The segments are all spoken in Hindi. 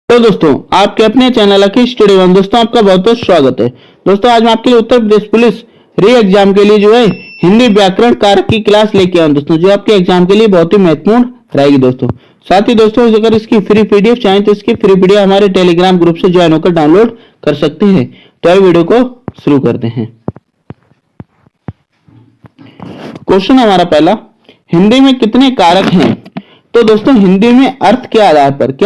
तो दोस्तों आपके अपने चैनल अखिल स्टडी वन दोस्तों आपका बहुत बहुत स्वागत है। दोस्तों आज मैं आपके लिए उत्तर प्रदेश पुलिस री एग्जाम के लिए जो है हिंदी व्याकरण कारक की क्लास लेके आया हूं दोस्तों, जो आपके एग्जाम के लिए बहुत ही महत्वपूर्ण रहेगी दोस्तों। साथ ही दोस्तों अगर इसकी फ्री पीडीएफ चाहें तो इसकी फ्री पीडीएफ हमारे टेलीग्राम ग्रुप से ज्वाइन होकर डाउनलोड कर सकते हैं। तो आइए वीडियो को शुरू करते हैं। क्वेश्चन हमारा पहला, हिंदी में कितने कारक हैं? तो दोस्तों हिंदी में अर्थ के आधार पर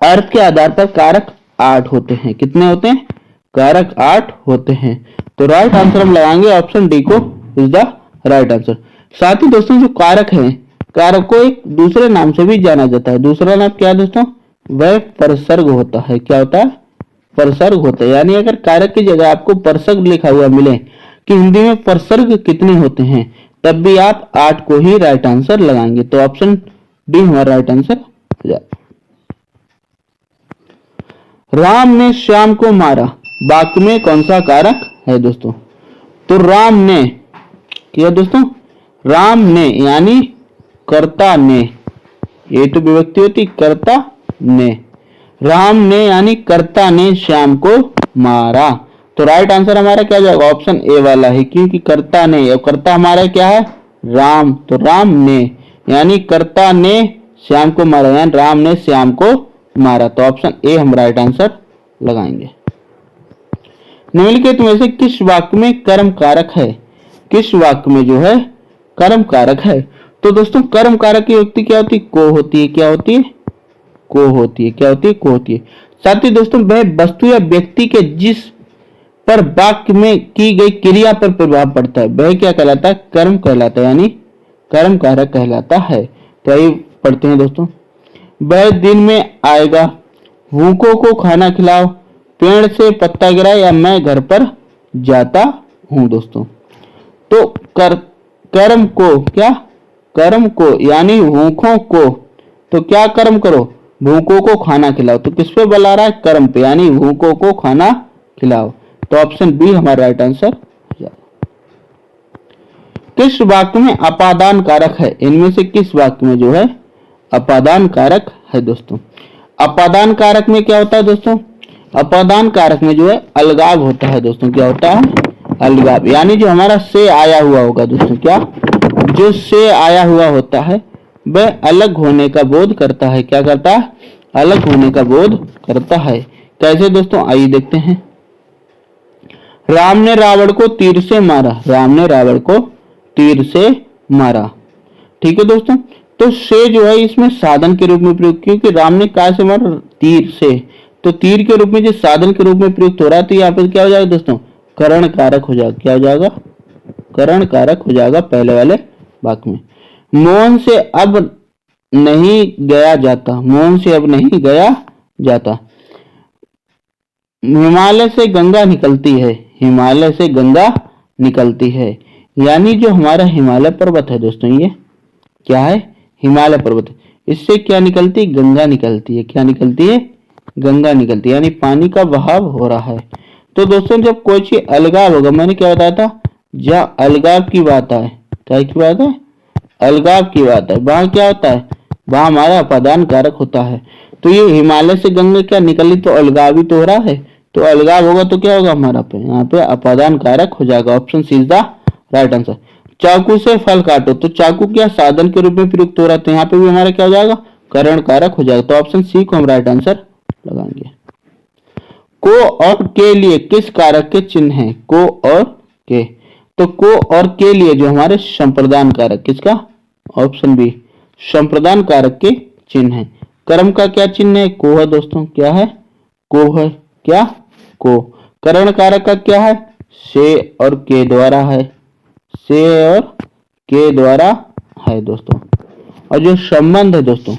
अर्थ के आधार पर कारक 8 होते हैं। कितने होते हैं? कारक 8 होते हैं। तो राइट आंसर हम लगाएंगे ऑप्शन डी को इज द राइट आंसर। साथ ही दोस्तों जो कारक हैं, कारक को एक दूसरे नाम से भी जाना जाता है। दूसरा नाम क्या है दोस्तों? वह परसर्ग होता है। क्या होता है? परसर्ग होता है। यानी अगर कारक की जगह आपको परसर्ग लिखा हुआ मिले कि हिंदी में परसर्ग कितने होते हैं, तब भी आप 8 को ही राइट आंसर लगाएंगे। तो ऑप्शन डी हमारा राइट आंसर हो जाएगा। राम ने श्याम को मारा, वाक्य में कौन सा कारक है दोस्तों? तो राम ने क्या दोस्तों? राम ने यानी कर्ता ने, ये तो विभक्ति होती, कर्ता ने। राम ने यानी कर्ता ने श्याम को मारा। तो राइट आंसर हमारा क्या जाएगा? ऑप्शन ए वाला है, क्योंकि कर्ता ने, और कर्ता हमारा क्या है? राम। तो राम ने यानी कर्ता ने श्याम को मारा, यानी राम ने श्याम को मारा। तो ऑप्शन ए हम राइट आंसर लगाएंगे। निम्नलिखित में से किस वाक्य में कर्म कारक है? किस वाक्य में जो है कर्म कारक है? तो दोस्तों कर्म कारक की युक्ति क्या होती है? को होती है। क्या होती है? को होती है। क्या होती है? को होती है। साथ ही दोस्तों वह वस्तु या व्यक्ति के जिस पर वाक्य में की गई क्रिया पर प्रभाव पड़ता है, वह क्या कहलाता है? कर्म कहलाता है, यानी कर्म कारक कहलाता है। तो आइए पढ़ते हैं दोस्तों। वह दिन में आएगा, भूखों को खाना खिलाओ, पेड़ से पत्ता गिरा, या मैं घर पर जाता हूं दोस्तों। तो कर्म को क्या? कर्म को यानी भूखों को, तो क्या कर्म करो? भूखों को खाना खिलाओ। तो किस पे बुला रहा है? कर्म पे, यानी भूखों को खाना खिलाओ। तो ऑप्शन बी हमारा राइट आंसर। किस वाक्य में अपादान कारक है? इनमें से किस वाक्य में जो है अपादान कारक है दोस्तों? अपादान कारक में क्या होता है दोस्तों? अपादान कारक में जो है अलगाव होता है दोस्तों। क्या होता है? अलगाव। यानी जो हमारा से आया हुआ होगा दोस्तों, क्या? जो से आया हुआ होता है वह अलग होने का बोध करता है। क्या करता है? अलग होने का बोध करता है। कैसे दोस्तों? आइए देखते हैं। राम ने रावण को तीर से मारा। राम ने रावण को तीर से मारा। ठीक है दोस्तों। तो से जो है इसमें साधन के रूप में प्रयोग, क्योंकि राम ने कहा से मारा? तीर से। तो तीर के रूप में जो साधन के रूप में प्रयुक्त हो रहा है, तो यहाँ पे क्या हो जाएगा दोस्तों? करण कारक हो जाएगा। क्या हो जाएगा? करण कारक हो जाएगा पहले वाले वाक्य में। मोहन से अब नहीं गया जाता। मोहन से अब नहीं गया जाता। हिमालय से गंगा निकलती है। हिमालय से गंगा निकलती है। यानी जो हमारा हिमालय पर्वत है दोस्तों, ये क्या है? हिमालय पर्वत। इससे क्या निकलती है? गंगा निकलती है। क्या निकलती है? गंगा निकलती है, यानी पानी का बहाव हो रहा है। तो दोस्तों जब कोई चीज अलगाव होगा, मैंने क्या बताया था? जहाँ अलगाव की बात है, क्या की बात है? अलगाव की बात है, वहां क्या होता है? वहां हमारा अपादान कारक होता है। तो ये हिमालय से गंगा क्या निकली, तो अलगाव ही तो हो रहा है। तो अलगाव होगा तो क्या होगा हमारा पे? यहाँ पे अपादान कारक हो जाएगा। Option C is the right answer. चाकू से फल काटो। तो चाकू क्या साधन के रूप में प्रयुक्त हो रहा है, तो यहाँ पे भी हमारा क्या हो जाएगा? करण कारक हो जाएगा। तो ऑप्शन सी को हम राइट आंसर लगाएंगे। को और के लिए किस कारक के चिन्ह हैं? को और के। तो को और के लिए जो हमारे संप्रदान कारक, किसका? ऑप्शन बी, संप्रदान कारक के चिन्ह है। कर्म का क्या चिन्ह है? को है दोस्तों। क्या है? को है। क्या? को। करण कारक का क्या है? से और के द्वारा है। से और के द्वारा है दोस्तों। और जो संबंध है दोस्तों,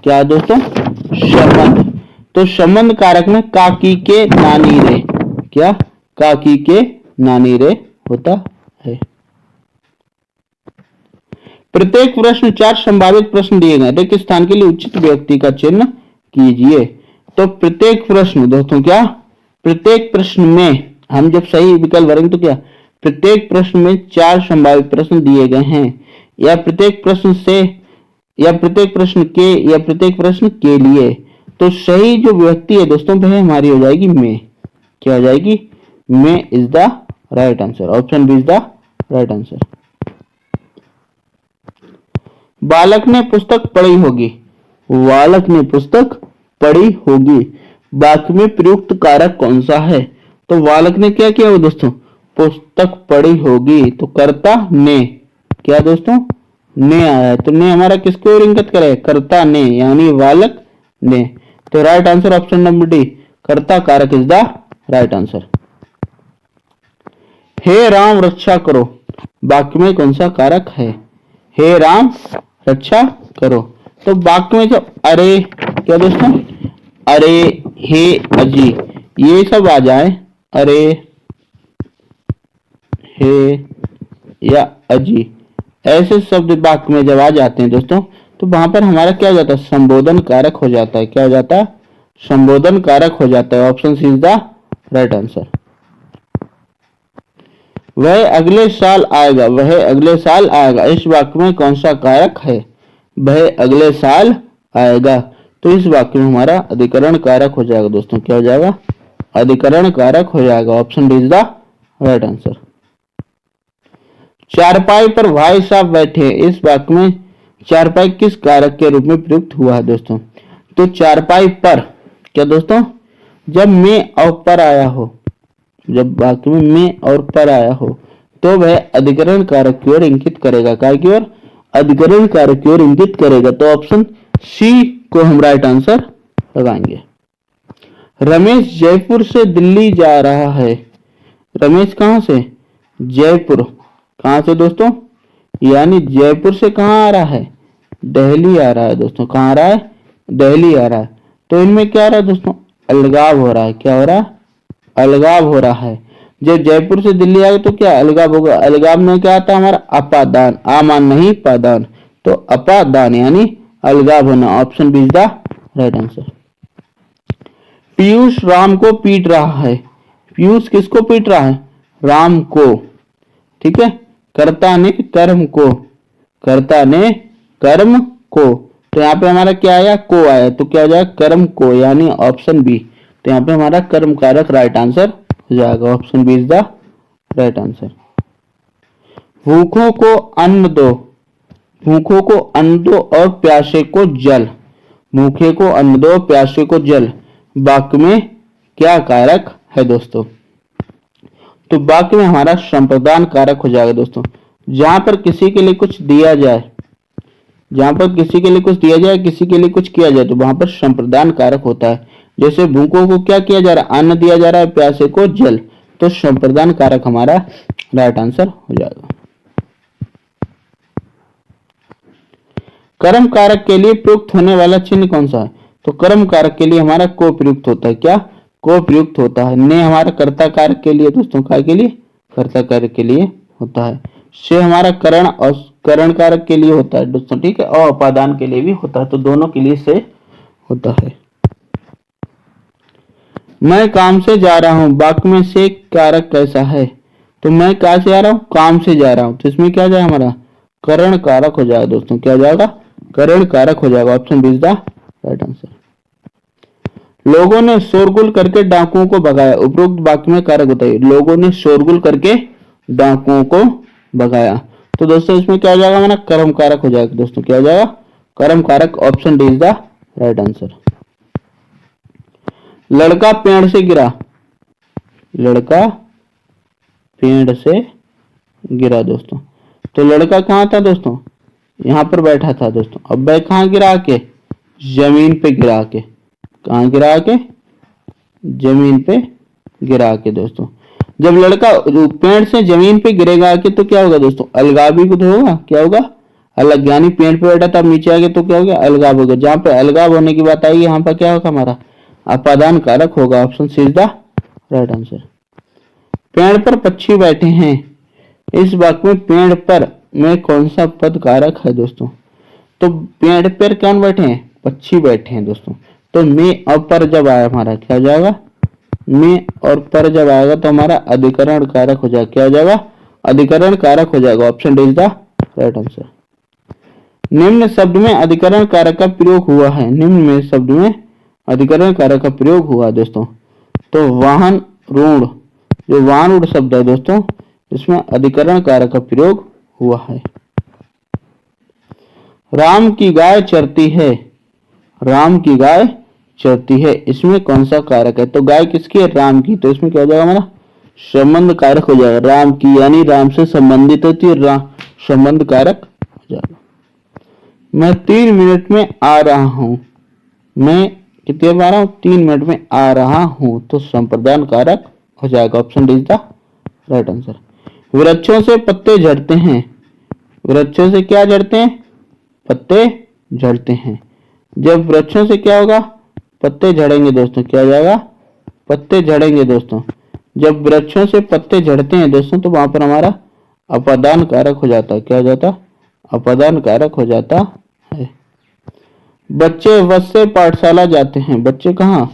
क्या है दोस्तों? संबंध। तो संबंध कारक में काकी के नानी रे। क्या? काकी के नानी रे होता है। प्रत्येक प्रश्न 4 संभावित प्रश्न दिए गए, रिक्त स्थान के लिए उचित व्यक्ति का चिन्ह कीजिए। तो प्रत्येक प्रश्न दोस्तों, क्या? प्रत्येक प्रश्न में हम जब सही विकल्प भरेंगे तो क्या? प्रत्येक प्रश्न में 4 संभावित प्रश्न दिए गए हैं, या प्रत्येक प्रश्न से, या प्रत्येक प्रश्न के, या प्रत्येक प्रश्न के लिए। तो सही जो व्यक्ति है दोस्तों वह हमारी हो जाएगी मे। क्या हो जाएगी? May is the right answer. Option B is the right answer. बालक ने पुस्तक पढ़ी होगी। बालक ने पुस्तक पढ़ी होगी, वाक्य में प्रयुक्त कारक कौन सा है? तो बालक ने क्या किया हो दोस्तों? पुस्तक पढ़ी होगी, तो कर्ता ने। क्या दोस्तों? ने आया है, तो ने हमारा किसको ओर इंगित करे? कर्ता ने, यानी बालक ने। तो right answer option number D, कर्ता कारक इज द राइट आंसर। हे राम रक्षा करो, वाक्य में कौन सा कारक है? हे राम रक्षा करो, तो वाक्य में जो अरे, क्या दोस्तों? अरे, हे, अजी, ये सब आ जाए, अरे, हे या अजी, ऐसे शब्द वाक्य में जब आ जाते हैं दोस्तों, तो वहां पर हमारा क्या हो जाता है? संबोधन कारक हो जाता है। क्या हो जाता है? संबोधन कारक हो जाता है। Option C is the right answer. वह अगले साल आएगा, वह अगले साल आएगा, इस वाक्य में कौन सा कारक है? वह अगले साल आएगा, तो इस वाक्य में हमारा अधिकरण कारक हो जाएगा दोस्तों। क्या हो जाएगा? अधिकरण कारक हो जाएगा। Option D is the right answer. चारपाई पर भाई साहब बैठे, इस वाक्य में चारपाई किस कारक के रूप में प्रयुक्त हुआ है दोस्तों? तो चारपाई पर, क्या दोस्तों? जब मैं और पर आया हो, जब वाक्य में मैं और पर आया हो, तो वह अधिकरण कारक की ओर इंगित करेगा। काय की ओर? अधिकरण कारक की ओर इंगित करेगा। तो ऑप्शन सी को हम राइट आंसर लगाएंगे। रमेश जयपुर से दिल्ली जा रहा है। रमेश कहां से? जयपुर। कहां से दोस्तों? यानी जयपुर से कहां आ रहा है? दिल्ली आ रहा है दोस्तों। कहां आ रहा है? दिल्ली आ रहा है। तो इनमें क्या आ रहा है दोस्तों? अलगाव हो रहा है। क्या हो रहा है? अलगाव हो रहा है। जब जयपुर से दिल्ली आए तो क्या अलगाव होगा? अलगाव में क्या आता है हमारा? अपादान। आमान नहीं, पादान। तो अपादान यानी अलगाव होना। Option B is the right answer. Piyush Ram को पीट रहा है। पीयूष किसको पीट रहा है? राम को। ठीक है, कर्ता ने कर्म को, कर्ता ने कर्म को, तो यहाँ पे हमारा क्या आया? को आया, तो क्या हो जाएगा? कर्म को, यानी ऑप्शन बी। तो यहाँ पे हमारा कर्म कारक राइट आंसर हो जाएगा। Option B is the right answer. भूखों को अन्न दो, भूखों को अन्न दो और प्यासे को जल। भूखे को अन्न दो, प्यासे को जल, वाक्य में क्या कारक है दोस्तों? तो वाक्य में हमारा संप्रदान कारक हो जाएगा दोस्तों। जहां पर किसी के लिए कुछ दिया जाए, जहां पर किसी के लिए कुछ दिया जाए, किसी के लिए कुछ किया जाए, तो वहां पर संप्रदान कारक होता है। जैसे भूखों को क्या किया जा रहा है? अन्न दिया जा रहा है, प्यासे को जल, तो संप्रदान कारक हमारा राइट आंसर हो जाएगा। कर्म कारक के लिए प्रयुक्त होने वाला चिन्ह कौन सा है? तो कर्म कारक के लिए हमारा को प्रयुक्त होता है। क्या? को प्रयुक्त होता है। ने हमारा कर्ता कारक के लिए दोस्तों, काय के लिए? कर्ता कारक के लिए होता है। से हमारा करण और करण कारक के लिए होता है दोस्तों। ठीक है, और उपादान के लिए भी होता है, तो दोनों के लिए से होता है। मैं काम से जा रहा हूं, वाक्य में से कारक कैसा है? तो मैं कहां से आ रहा हूं? काम से जा रहा हूं, तो इसमें क्या जाएगा हमारा? करण कारक हो जाएगा दोस्तों। क्या हो जाएगा? करण कारक हो जाएगा। Option B is the right answer. लोगों ने शोरगुल करके डाकुओं को भगाया, उपरोक्त वाक्य में कारक बताइए। लोगों ने शोरगुल करके डाकुओं को भगाया, तो दोस्तों इसमें क्या हो जाएगा हमारा? कर्म कारक हो जाएगा दोस्तों। क्या हो जाएगा? कर्म कारक। Option D is the right answer. लड़का पेड़ से गिरा, लड़का पेड़ से गिरा दोस्तों, तो लड़का कहाँ था दोस्तों? यहाँ पर बैठा था दोस्तों। अब वह कहाँ गिरा के? जमीन पे गिरा के। कहाँ गिरा के? जमीन पे गिरा के दोस्तों। जब लड़का पेड़ से जमीन पे गिरेगा आके, तो क्या होगा दोस्तों? अलगाव भी कुछ होगा। क्या होगा? अलग, यानी पेड़ पे बैठा था, नीचे आ गया तो क्या हो गया? अलगाव हो गया। जहां पे अलगाव होने की बात आएगी, यहाँ पर क्या होगा हमारा? अपादान कारक होगा। Option C is the right answer. पेड़ पर पक्षी बैठे हैं, इस वाक्य में पेड़ पर में कौन सा पद कारक है दोस्तों? तो पेड़ पर कौन बैठे हैं? पक्षी बैठे हैं दोस्तों। तो में और पर जब आया हमारा क्या हो जाएगा? में और पर जब आएगा तो हमारा अधिकरण कारक हो जाएगा। क्या हो जाएगा? अधिकरण कारक हो जाएगा। Option D is the right answer. निम्न शब्द में अधिकरण कारक का प्रयोग हुआ है। निम्न में शब्द में अधिकरण कारक का प्रयोग हुआ दोस्तों। तो वाहन रूढ़, जो वाहन रूढ़ शब्द है दोस्तों, इसमें अधिकरण कारक का प्रयोग हुआ है। राम की गाय चरती है, राम की गाय चरती है, इसमें कौन सा कारक है? तो गाय किसकी है? राम की। तो इसमें क्या हो जाएगा हमारा? संबंध कारक हो जाएगा। राम की यानी राम से संबंधित होती है, संबंध कारक हो जाएगा। मैं 3 मिनट में आ रहा हूं, मैं कितने बार आ रहा हूं? 3 मिनट में आ रहा हूं। तो संप्रदान कारक हो जाएगा। Option D is the right answer. वृक्षों से पत्ते झड़ते हैं, वृक्षों से क्या झड़ते हैं? पत्ते झड़ते हैं। जब वृक्षों से क्या होगा? पत्ते झड़ेंगे दोस्तों। क्या हो जाएगा? पत्ते झड़ेंगे दोस्तों। जब वृक्षों से पत्ते झड़ते हैं दोस्तों, तो वहां पर हमारा अपादान कारक हो जाता है। क्या हो जाता? अपादान कारक हो जाता है। बच्चे बस से पाठशाला जाते हैं, बच्चे कहाँ?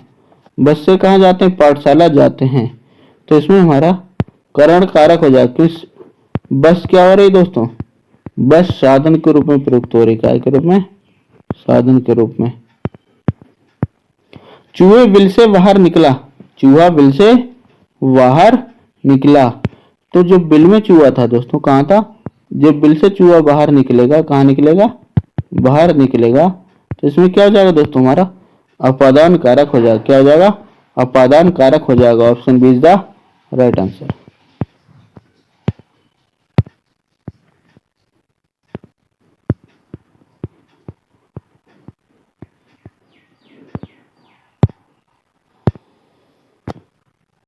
बस से कहाँ जाते हैं? पाठशाला जाते हैं। तो इसमें हमारा करण कारक हो जाएगा। किस? बस क्या हो रही दोस्तों? बस साधन के रूप में प्रयुक्त हो रही। काय के रूप में? साधन के रूप में। चूहे बिल से बाहर निकला, चूहा बिल से बाहर निकला। तो जो बिल में चूहा था दोस्तों, कहाँ था? जब बिल से चूहा बाहर निकलेगा, कहाँ निकलेगा? बाहर निकलेगा। तो इसमें क्या हो जाएगा दोस्तों? हमारा अपादान कारक हो जाएगा। क्या हो जाएगा? अपादान कारक हो जाएगा। Option B is the right answer.